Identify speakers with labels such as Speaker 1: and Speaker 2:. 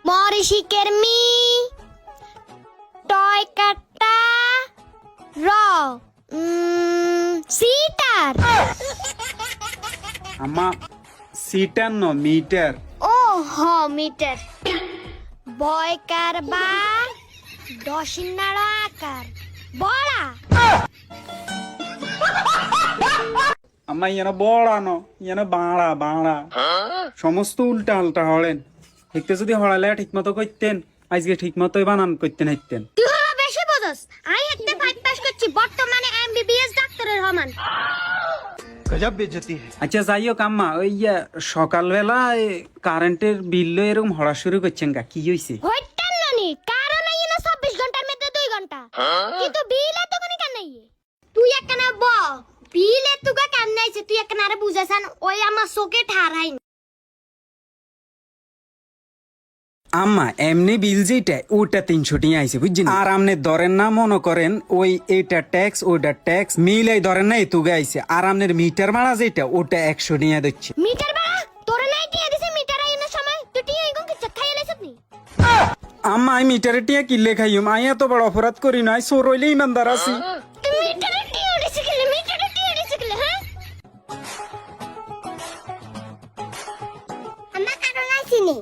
Speaker 1: মরিশিকের me toy কাটা র seater.
Speaker 2: আম্মা সিটার ন মিটার।
Speaker 1: ও হ মিটার। বয়কার বা দশিনাড়া আকার বড়া।
Speaker 2: আম্মা ইয়ানো বড়ানো ইয়ানো বাড়া বাড়া সমস্ত উল্টা উল্টা হলেন। ঠিকতে যদি হড়ালে ঠিক মতো করতেন আজকে ঠিক মতোই বানান করতেন হাইতেন।
Speaker 1: তুই হলো বেশি বোঝস। আমি একটা 5 পাস করছি বর্তমানে এমবিবিএস ডাক্তারের সমান।
Speaker 3: गजब बेइज्जती है।
Speaker 2: আচ্ছা যাই হোক আম্মা ওই সকালবেলা কারেন্টের বিল এরকম হড়া শুরু করছেন কা কি হয়েছে?
Speaker 1: হইতেন নানি কারণ এই না 24 ঘন্টার মধ্যে 2 ঘন্টা। কিন্তু বিল এত কোনি কেন নাই? তুই একখানে ব বিল এত কেন নাইছে তুই একখানে আরে বুঝাছান ওই আমার চোখে ঠারাই।
Speaker 2: আম্মা এমনি বিল যেটা ওটা 300 টাকা আইছে বুঝছেন। আর আপনি ধরেন না মনে করেন ওই এটা ট্যাক্স ওইটা ট্যাক্স মিলাই ধরেন না এতুগে আইছে। আর আপনার মিটার ভাড়া যেটা ওটা 100 টাকা দিচ্ছে।
Speaker 1: মিটার ভাড়া তোরে নাই টিয়া দিছে মিটার আইনের সময় তুই টিয়া এগো কি খাইয়া লাইছত নি?
Speaker 2: আম্মা আমি মিটারে টিয়া কিনলে খাইম আই এত বড় অপরাধ করি নাই চোর হইলে ইমানদার আছি।
Speaker 1: তুই মিটারে টিয়া দিছে কি মিটারে টিয়া দিছে কি হ্যাঁ? আমার কারণ আইছিনি।